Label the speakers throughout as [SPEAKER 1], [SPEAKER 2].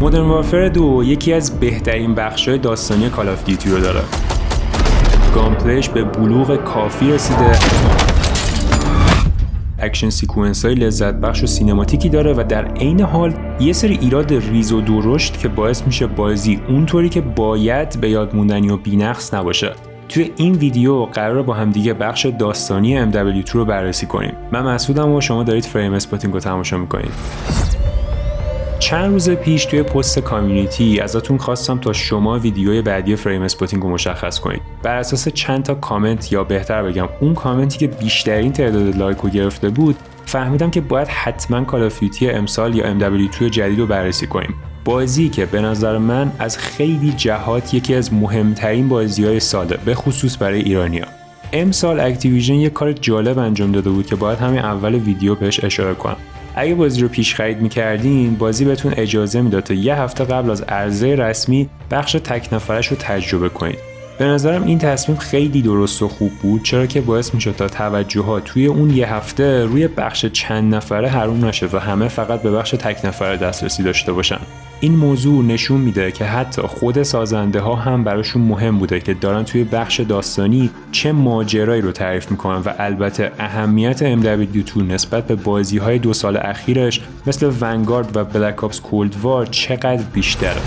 [SPEAKER 1] مودرن وارفر 2 یکی از بهترین بخش‌های داستانی کال آف دیوتی رو داره. گامپلیش به بلوغ کافی رسیده، اکشن سیکونس های لذت بخش و سینماتیکی داره و در عین حال یه سری ایراد ریز و درشت که باعث میشه بازی اونطوری که باید به یاد موندنی و بی‌نقص نباشه. توی این ویدیو قراره با هم دیگه بخش داستانی MW2 رو بررسی کنیم. من مسعودم و شما دارید فریم اسپاتینگ رو تماشا میکنید. چند روز پیش توی پست کامیونیتی ازتون خواستم تا شما ویدیوی بعدی فریم اسپاتینگ رو مشخص کنید. بر اساس چند تا کامنت، یا بهتر بگم اون کامنتی که بیشترین تعداد لایک رو گرفته بود، فهمیدم که باید حتما کال آف دیوتی امسال یا MW2 جدید رو بررسی کنیم. بازی که به نظر من از خیلی جهات یکی از مهمترین بازی‌های ساله، به خصوص برای ایرانی‌ها. امسال اکتیویژن یه کار جالب انجام داده بود که باید همین اول ویدیو بهش اشاره کنم. اگه بازی رو پیش خرید می‌کردین، بازی بهتون اجازه میداد تا یه هفته قبل از عرضه رسمی بخش تک نفرش رو تجربه کنید. به نظرم این تصمیم خیلی درست و خوب بود، چرا که باعث میشد تا توجهات توی اون یه هفته روی بخش چند نفره حروم نشه و همه فقط به بخش تک نفره دسترسی داشته باشن. این موضوع نشون میده که حتی خود سازنده ها هم براشون مهم بوده که دارن توی بخش داستانی چه ماجرایی رو تعریف میکنن و البته اهمیت MW2 نسبت به بازی های 2 سال اخیرش مثل ونگارد و بلک آپس کولد وار چقدر بیشتره.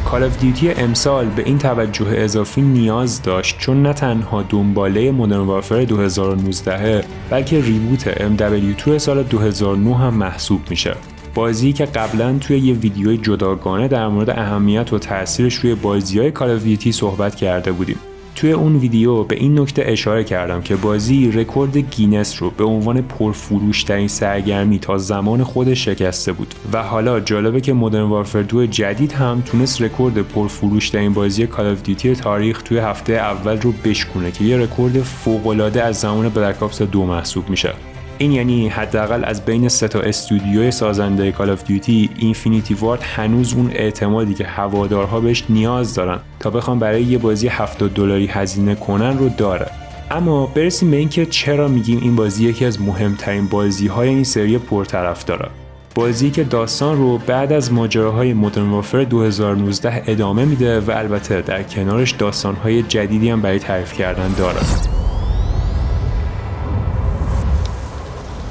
[SPEAKER 1] کال آف دیوتی امسال به این توجه اضافی نیاز داشت، چون نه تنها دنباله مودرن وارفر 2019 بلکه ریبوت MW2 سال 2009 هم محسوب میشه. بازی که قبلا توی یه ویدیوی جداگانه در مورد اهمیت و تأثیرش روی بازی‌های کال آف دیوتی صحبت کرده بودیم. توی اون ویدیو به این نکته اشاره کردم که بازی رکورد گینس رو به عنوان پرفروش‌ترین سرگرمی تا زمان خودش شکسته بود و حالا جالبه که مودرن وارفر 2 جدید هم تونست رکورد پرفروش‌ترین بازی کال آف دیوتی تاریخ توی هفته اول رو بشکونه که یه رکورد فوق‌العاده از زمان بلک آپس 2 محسوب میشه. این یعنی حداقل از بین 3 تا استودیوی سازنده کال آف دیوتی، اینفینیتی وارد هنوز اون اعتمادی که هوادارها بهش نیاز دارن تا بخوام برای یه بازی $70 هزینه کنن رو داره. اما برسیم به اینکه چرا میگیم این بازی یکی از مهمترین بازی‌های این سری پرطرفداره. بازی که داستان رو بعد از ماجراهای مودرن وارفر 2019 ادامه میده و البته در کنارش داستان‌های جدیدی هم برای تعریف کردن داره.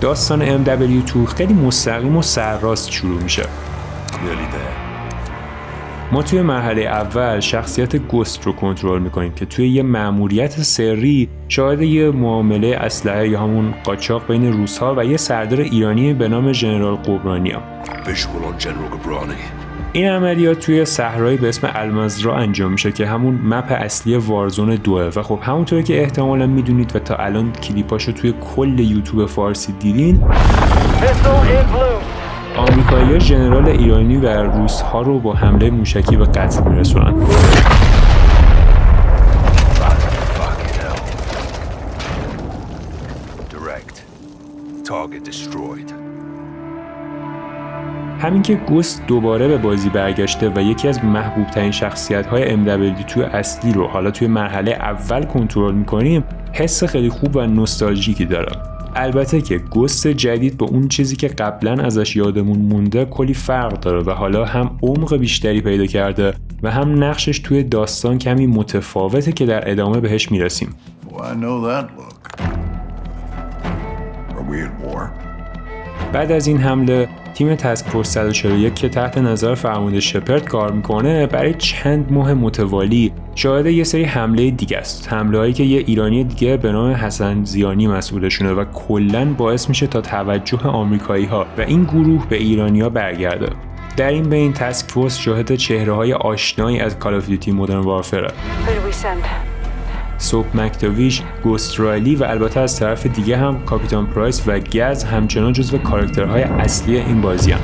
[SPEAKER 1] داستان MW2 خیلی مستقیم و سرراست شروع میشه. ما توی مرحله اول شخصیت گوست رو کنترل میکنیم که توی یه مأموریت سری شاهد یه معامله اسلحه یا همون قاچاق بین روس‌ها و یه سردار ایرانی به نام ژنرال قبرانیه. این عملیات توی صحرایی به اسم المزرعه انجام میشه که همون مپ اصلی وارزون 2 و خب همونطوری که احتمالاً میدونید و تا الان کلیپاشو توی کل یوتیوب فارسی دیدین، آمریکایی‌ها ژنرال ایرانی و روس‌ها رو با حمله موشکی به قتل میرسونن. همین که گوست دوباره به بازی برگشته و یکی از محبوب ترین شخصیت های MW2 اصلی رو حالا توی مرحله اول کنترل میکنیم، حس خیلی خوب و نوستالژیکی داره. البته که گوست جدید با اون چیزی که قبلا ازش یادمون مونده کلی فرق داره و حالا هم عمق بیشتری پیدا کرده و هم نقشش توی داستان کمی متفاوته که در ادامه بهش میرسیم. بعد از این حمله تیم تاسک فورس 141 که تحت نظر فرمانده شپرد کار میکنه برای چند ماه متوالی شاهد یه سری حمله دیگه است. حمله هایی که یه ایرانی دیگه به نام حسن زیانی مسئولشونه و کلاً باعث میشه تا توجه آمریکایی ها و این گروه به ایرانیا برگرده. در این بین تاسک فورس شاهد چهره های آشنایی از کال آف دیوتی مودرن وارفر، سوپ مکتاویش، گوست رایلی و البته از طرف دیگه هم کاپیتان پرایس و گز همچنان جزو کاراکترهای اصلی این بازی هم.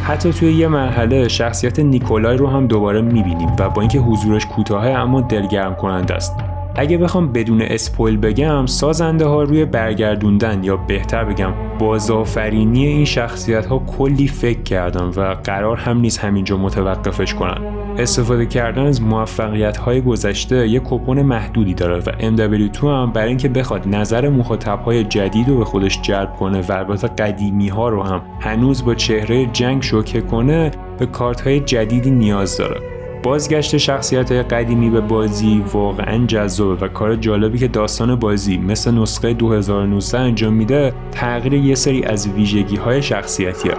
[SPEAKER 1] حتی توی یه مرحله شخصیت نیکولای رو هم دوباره میبینیم و با اینکه حضورش کوتاهه اما دلگرم کننده است. اگه بخوام بدون اسپویل بگم، سازنده ها روی برگردوندن یا بهتر بگم بازآفرینی این شخصیت ها کلی فکر کردن و قرار هم نیست همینجا متوقفش کنن. استفاده کردن از موفقیت های گذشته یک کوپن محدودی داره و MW2 هم برای اینکه بخواد نظر مخاطب های جدید رو به خودش جلب کنه و البته قدیمی ها رو هم هنوز با چهره جنگ شوکه کنه، به کارت های جدیدی نیاز داره. بازگشت شخصیت‌های قدیمی به بازی واقعاً جذابه و کار جالبی که داستان بازی مثل نسخه 2019 انجام میده تغییر یه سری از ویژگی‌های شخصیتیه.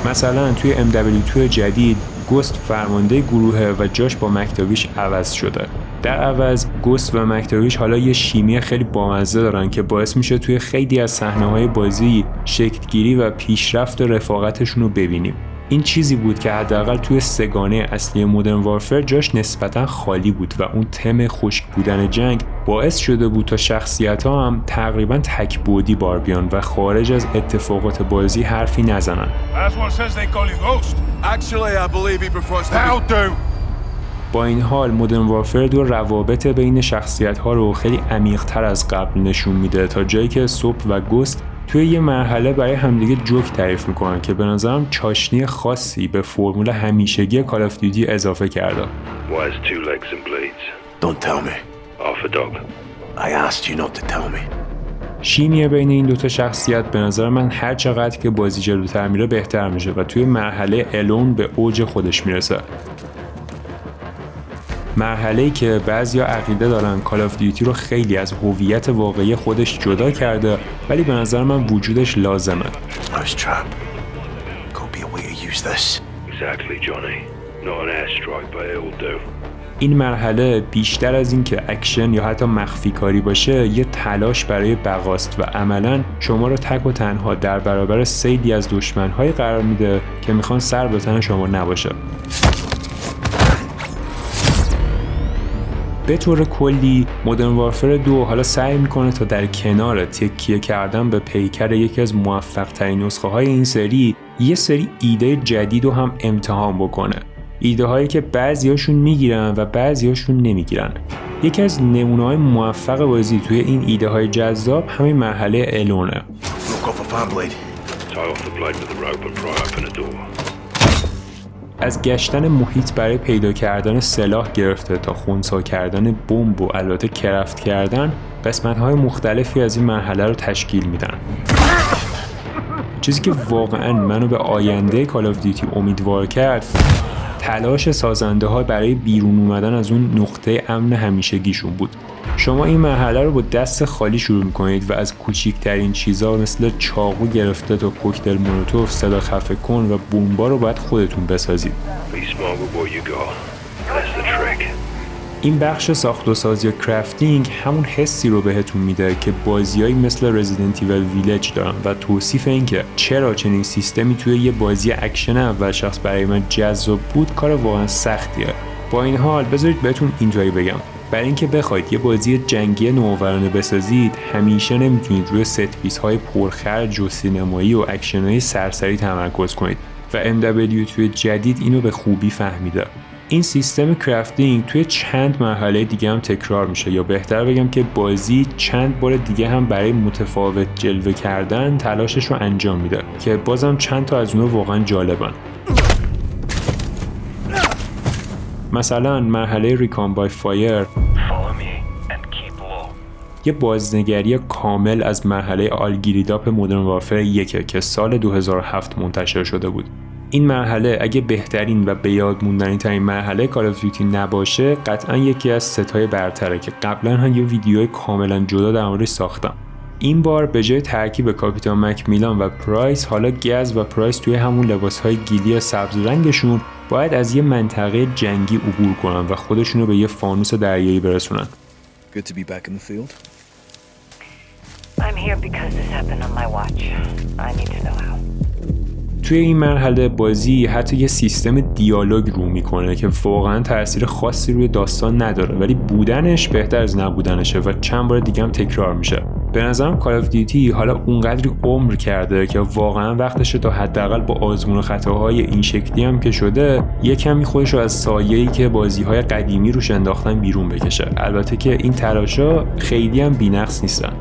[SPEAKER 1] مثلا توی MW2 جدید گست فرمانده گروهه و جاش با مکتاویش عوض شده. در عوض گست و مکتاویش حالا یه شیمی خیلی بامزه دارن که باعث میشه توی خیلی از صحنه‌های بازی شکل‌گیری و پیشرفت و رفاقتشون رو ببینیم. این چیزی بود که حداقل توی سگانه اصلی مدرن وارفر جاش نسبتاً خالی بود و اون تم خشک بودن جنگ باعث شده بود تا شخصیت‌ها هم تقریباً تک‌بعدی بار بیان و خارج از اتفاقات بازی حرفی نزنن. با این حال مدرن وارفر 2 روابط بین شخصیت‌ها رو خیلی عمیق‌تر از قبل نشون میده، تا جایی که سوپ و گست توی یه مرحله برای همدیگه جوک تعریف میکنن که به نظرم چاشنی خاصی به فرمول همیشگی کال آف دیوتی اضافه کرده. شیمی بین این دوتا شخصیت به نظر من هر چقدر که بازی جلوتر میره بهتر میشه و توی مرحله الون به اوج خودش میرسه. مرحله‌ای که بعضیا عقیده دارن کال آف دیوتی رو خیلی از هویت واقعی خودش جدا کرده، ولی به نظر من وجودش لازمه. این مرحله بیشتر از این که اکشن یا حتی مخفی کاری باشه، یه تلاش برای بقاست و عملاً شما رو تک و تنها در برابر سیلی از دشمن‌های قرار میده که میخوان سر به تن شما نباشه. به طور کلی مدرن وارفر 2 حالا سعی میکنه تا در کنار تکیه کردن به پیکر یکی از موفق ترین نسخه های این سری یه سری ایده جدید رو هم امتحان بکنه. ایده هایی که بعضیاشون میگیرن و بعضیاشون نمیگیرن. یکی از نمونه های موفق بازی توی این ایده های جذاب همین مرحله الونه. از گشتن محیط برای پیدا کردن سلاح گرفته تا خنثی کردن بمب و البته کرافت کردن، قسمت‌های مختلفی از این مرحله رو تشکیل میدن. چیزی که واقعاً منو به آینده کال آف دیوتی امیدوار کرد، تلاش سازنده ها برای بیرون اومدن از اون نقطه امن همیشگیشون بود. شما این مرحله رو با دست خالی شروع میکنید و از کوچیکترین چیزا مثل چاقو گرفته تا کوکتل مولوتوف، صدا خفه کن و بمبا رو باید خودتون بسازید. این بخش ساخت و سازی و کرافتینگ همون حسی رو بهتون میده که بازیایی مثل رزیدنت ایول ویلج دارن و توصیف این که چرا چنین سیستمی توی یه بازی اکشن اول شخص برای من جذاب بود کار واقعا سختیه. با این حال بذارید بهتون اینطوری بگم، برای اینکه بخواید یه بازی جنگی نوآورانه بسازید همیشه نمیتونید روی ست پیس های پرخرج و سینمایی و اکشن های سرسری تمرکز کنید و MW2 جدید اینو به خوبی فهمیده. این سیستم کرافتینگ توی چند مرحله دیگه هم تکرار میشه، یا بهتر بگم که بازی چند بار دیگه هم برای متفاوت جلوه کردن تلاشش رو انجام میده که بازم چند تا از اونها واقعا جالبن. مثلا مرحله ریکان بای فایر یه بازنگری کامل از مرحله آلگیریداپ مدرن وارفر 1 که سال 2007 منتشر شده بود. این مرحله اگه بهترین و به یاد موندنی ترین مرحله کال آف دیوتی نباشه، قطعا یکی از ستای برتره که قبلا هم یه ویدیو کاملا جدا در موردش ساختم. این بار به جای ترکیب کاپیتان مکمیلان و پرایس، حالا گز و پرایس توی همون لباسهای گیلی سبز رنگشون باید از یه منطقه جنگی عبور کنن و خودشونو به یه فانوس دریایی برسونن.
[SPEAKER 2] Good to be back in the field.
[SPEAKER 3] I'm here because this happened on my watch. I need to know how.
[SPEAKER 1] توی این مرحله بازی حتی یه سیستم دیالوگ رو میکنه که واقعا تأثیر خاصی روی داستان نداره، ولی بودنش بهتر از نبودنشه و چند بار دیگه هم تکرار میشه. به نظرم کال آف دیوتی حالا اونقدری عمر کرده که واقعا وقتشه تا حداقل با آزمون و خطاهای این شکلی هم که شده یه کمی خودش رو از سایه‌ای که بازی‌های قدیمی روش انداختن بیرون بکشه. البته که این تلاشا خیلی هم بی‌نقص نیستن.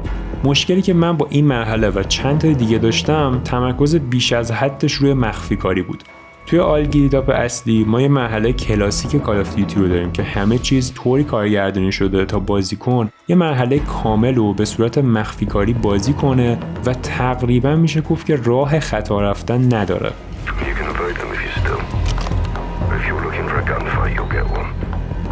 [SPEAKER 1] مشکلی که من با این مرحله و چند تا دیگه داشتم تمرکز بیش از حدش روی مخفی کاری بود. توی آل گیرید آپ اصلی ما یه مرحله کلاسیک کال آف دیوتی رو داریم که همه چیز طوری کارگردانی شده تا بازیکن یه مرحله کامل رو به صورت مخفی کاری بازی کنه و تقریبا میشه گفت که راه خطا رفتن نداره.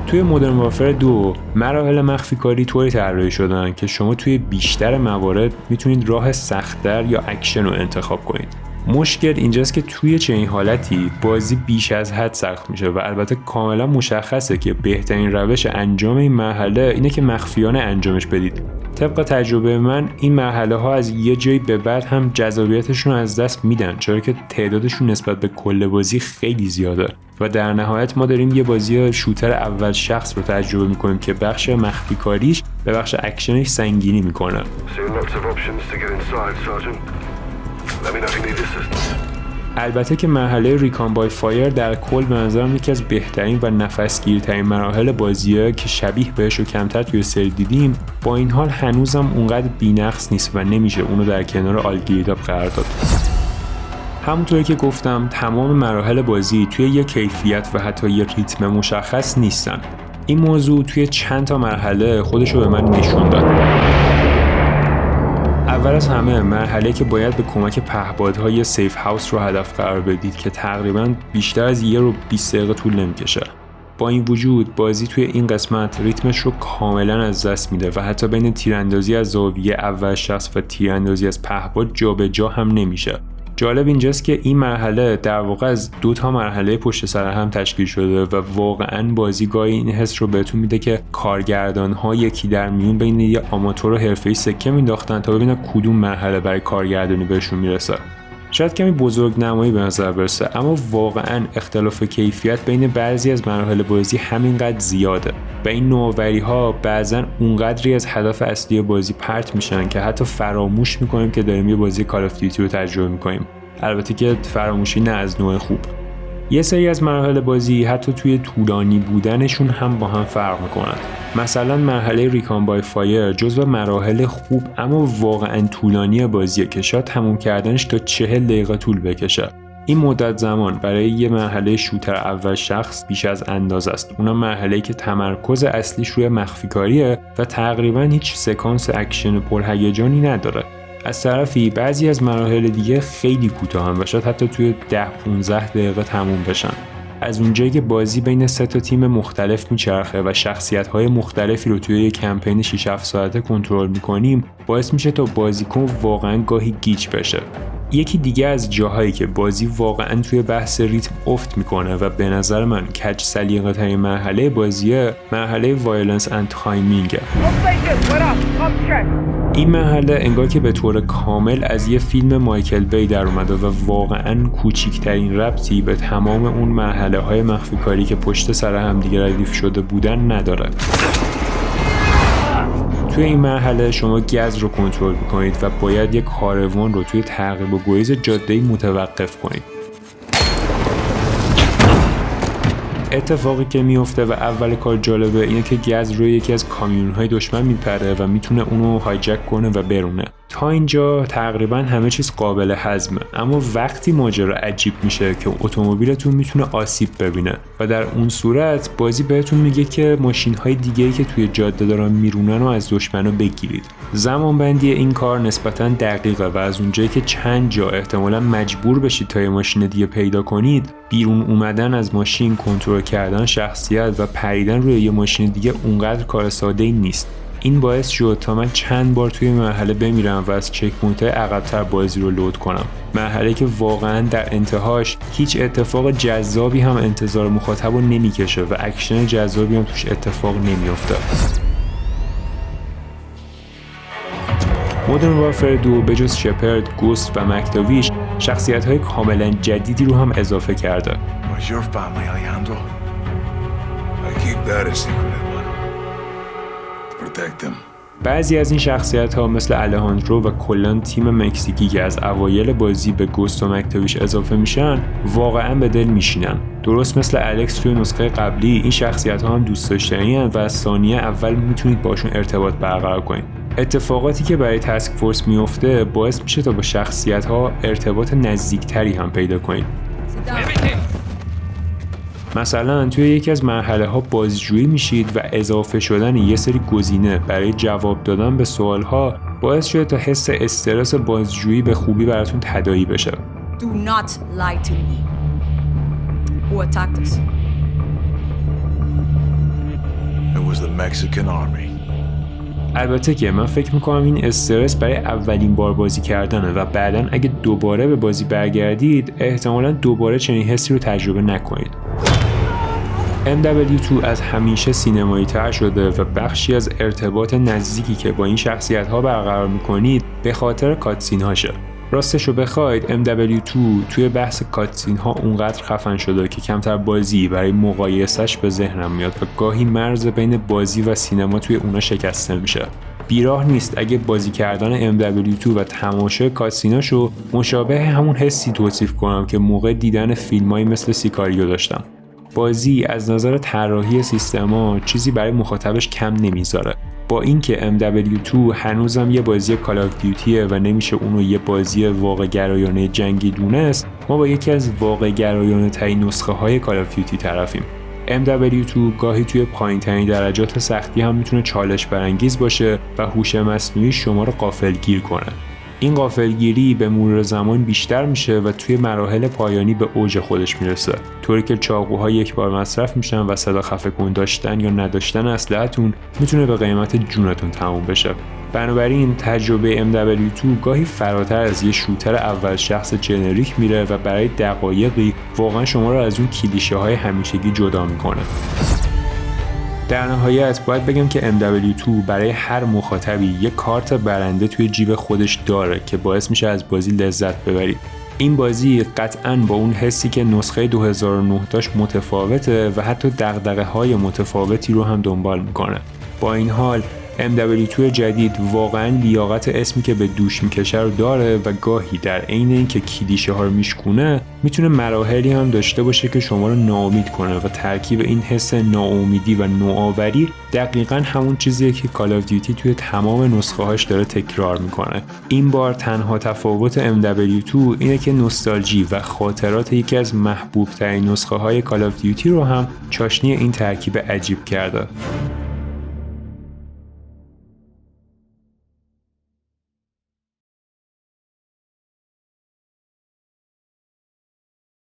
[SPEAKER 1] توی مدرن وارفر 2 مراحل مخفی کاری طوری طراحی شدن که شما توی بیشتر موارد میتونید راه سخت‌تر یا اکشن رو انتخاب کنید. مشکل اینجاست که توی چنین حالتی بازی بیش از حد سخت میشه و البته کاملا مشخصه که بهترین روش انجام این مرحله اینه که مخفیانه انجامش بدید. طبق تجربه من این مرحله ها از یه جایی به بعد هم جذابیتشون از دست میدن، چرا که تعدادشون نسبت به کل بازی خیلی زیاده و در نهایت ما داریم یه بازی شوتر اول شخص رو تجربه میکنیم که بخش مخفی کاریش به بخش اکشنش سنگینی میکنه. البته که مرحله ریکان بای فایر در کل به نظرم یکی از بهترین و نفسگیرترین مراحل بازیه که شبیه بهش رو کمتر توی سری دیدیم. با این حال هنوزم اونقدر بی‌نقص نیست و نمیشه اونو در کنار آل گیرید آپ قرار داد. همونطوری که گفتم تمام مراحل بازی توی یه کیفیت و حتی یه ریتم مشخص نیستن. این موضوع توی چند تا مرحله خودش رو به من نشون داد. اول از همه مرحله که باید به کمک پهپادهای سیف هاوس رو هدف قرار بدید که تقریباً بیشتر از 1 رو 20 دقیقه طول نمیکشه. با این وجود بازی توی این قسمت ریتمش رو کاملا از دست میده و حتی بین تیراندازی از زاویه اول شخص و تیراندازی از پهپاد جابجا هم نمیشه. جالب اینجاست که این مرحله در واقع از 2 تا مرحله پشت سر هم تشکیل شده و واقعاً بازی گاهی این حس رو بهتون میده که کارگردان‌ها یکی در میون بین یه آماتور و حرفه‌ای سکه مینداختن تا ببینن کدوم مرحله برای کارگردانی بهشون میرسه. شاید کمی بزرگنمایی به نظر برسه، اما واقعاً اختلاف کیفیت بین بعضی از مراحل بازی همینقدر زیاده و این نوآوری‌ها بعضاً اونقدری از هدف اصلی بازی پرت میشن که حتی فراموش میکنیم که داریم یه بازی کال آف دیوتی رو تجربه میکنیم. البته که فراموشی نه از نوع خوب. یه سری از مراحل بازی حتی توی طولانی بودنشون هم با هم فرق میکنن. مثلا مرحله ریکان بای فایر جزو مراحل خوب اما واقعا طولانی بازیه که شاید تموم کردنش تا 40 دقیقه طول بکشه. این مدت زمان برای یه مرحله شوتر اول شخص بیش از اندازه است. اونم مرحله‌ای که تمرکز اصلیش روی مخفی کاریه و تقریبا هیچ سکانس اکشن پرهیجانی نداره. از طرفی بعضی از مراحل دیگه خیلی کوتاهن و شاید حتی توی 10-15 دقیقه تموم بشن. از اونجایی که بازی بین 3 تا تیم مختلف میچرخه و شخصیت‌های مختلفی رو توی یک کمپین 6-7 ساعته کنترل می‌کنیم، باعث میشه تا بازیکن واقعاً گاهی گیج بشه. یکی دیگه از جاهایی که بازی واقعاً توی بحث ریتم افت میکنه و به نظر من کج سلیقه ترین مرحله بازیه، مرحله وایلنس اند تایمینگه. این مرحله انگار که به طور کامل از یه فیلم مایکل بی در اومده و واقعاً کوچیکترین ربطی به تمام اون مرحله های مخفی کاری که پشت سر هم دیگه ردیف شده بودن نداره. توی این مرحله شما گز رو کنترل میکنید و باید یک کاروان رو توی تعقیب و گریز جاده‌ای متوقف کنید. اتفاقی که میفته و اول کار جالبه اینه که گز روی یکی از کامیون‌های دشمن میپره و میتونه اونو هایجک کنه و برونه. تا اینجا تقریبا همه چیز قابل هضمه، اما وقتی ماجرا عجیب میشه که اتومبیلتون میتونه آسیب ببینه و در اون صورت بازی بهتون میگه که ماشین‌های دیگه‌ای که توی جاده دارن میرونن رو از دشمنا بگیرید. زمانبندی این کار نسبتاً دقیقه و از اونجایی که چند جا احتمالاً مجبور بشید تا یه ماشین دیگه پیدا کنید، بیرون اومدن از ماشین، کنترل کردن شخصیت و پریدن روی یه ماشین دیگه اونقدر کار ساده‌ای نیست. این باعث شد تا من چند بار توی مرحله بمیرم و از چک پوینت‌های عقب‌تر بازی رو لود کنم. مرحله که واقعاً در انتهاش هیچ اتفاق جذابی هم انتظار مخاطب رو نمی‌کشه و اکشن جذابی هم توش اتفاق نمی‌افته. مدرن وارفر 2 به جز شپرد، گوست و مکتاویش شخصیت‌های کاملاً جدیدی رو هم اضافه کرده.
[SPEAKER 4] Protect them.
[SPEAKER 1] بعضی از این شخصیت‌ها مثل الهاندرو و کلاً تیم مکزیکی که از اوایل بازی به گوست و مکتاویش اضافه میشن واقعاً به دل میشینن. درست مثل الکس توی نسخه قبلی، این شخصیت‌ها هم دوست داشتنی‌ان و از ثانیه اول میتونید باشون ارتباط برقرار کنید. اتفاقاتی که برای تاسک فورس میفته باعث میشه تا با شخصیت‌ها ارتباط نزدیکتری هم پیدا کنید. مثلا توی یکی از مرحله‌ها بازجویی میشید و اضافه شدن یه سری گزینه برای جواب دادن به سوال‌ها باعث شده تا حس استرس بازجویی به خوبی براتون تداعی بشه.
[SPEAKER 4] Do not lie to me. Who attacked us?
[SPEAKER 2] It was the Mexican army.
[SPEAKER 1] البته که من فکر میکنم این استرس برای اولین بار بازی کردنه و بعداً اگه دوباره به بازی برگردید احتمالاً دوباره چنین حسی رو تجربه نکنید. MW2 از همیشه سینمایی تر شده و بخشی از ارتباط نزدیکی که با این شخصیت ها برقرار میکنید به خاطر کاتسین هاشه. راستشو بخواید MW2 توی بحث کاتسین ها اونقدر خفن شده که کمتر بازی برای مقایسش به ذهنم میاد و گاهی مرز بین بازی و سینما توی اونا شکسته میشه. بیراه نیست اگه بازی کردن MW2 و تماشای کاتسیناشو مشابه همون حسی توصیف کنم که موقع دیدن فیلمایی مثل سیکاریو داشتم. بازی از نظر طراحی سیستما چیزی برای مخاطبش کم نمیذاره. با اینکه MW2 هنوزم یه بازی کال آف دیوتیه و نمیشه اونو یه بازی واقع گرایانه جنگی دونست، ما با یکی از واقع گرایانه ترین نسخه های کال آف دیوتی طرفیم. MW2 گاهی توی پایین ترین درجات سختی هم میتونه چالش برانگیز باشه و هوش مصنوعی شما رو غافلگیر کنه. این غافلگیری به مرور زمان بیشتر میشه و توی مراحل پایانی به اوج خودش میرسه، طوری که چاقوها یک بار مصرف میشن و صدا خفه کن داشتن یا نداشتن اسلحه‌تون میتونه به قیمت جونتون تموم بشه. بنابراین تجربه MW2 گاهی فراتر از یه شوتر اول شخص جنریک میره و برای دقایقی واقعا شما رو از اون کلیشه‌های همیشگی جدا میکنه. در نهایت باید بگم که MW2 برای هر مخاطبی یک کارت برنده توی جیب خودش داره که باعث میشه از بازی لذت ببرید. این بازی قطعاً با اون حسی که نسخه 2009 داشت متفاوته و حتی دغدغه‌های متفاوتی رو هم دنبال میکنه. با این حال MW2 جدید واقعاً لیاقت اسمی که به دوش میکشه رو داره و گاهی در عین اینکه کلیشه ها رو میشکونه میتونه مراحلی هم داشته باشه که شما رو ناامید کنه و ترکیب این حس ناامیدی و نوآوری دقیقاً همون چیزیه که کال آف دیوتی توی تمام نسخه هاش داره تکرار میکنه. این بار تنها تفاوت MW2 اینه که نوستالژی و خاطرات یکی از محبوب ترین نسخه های کال آف دیوتی رو هم چاشنی این ترکیب عجیب کرده.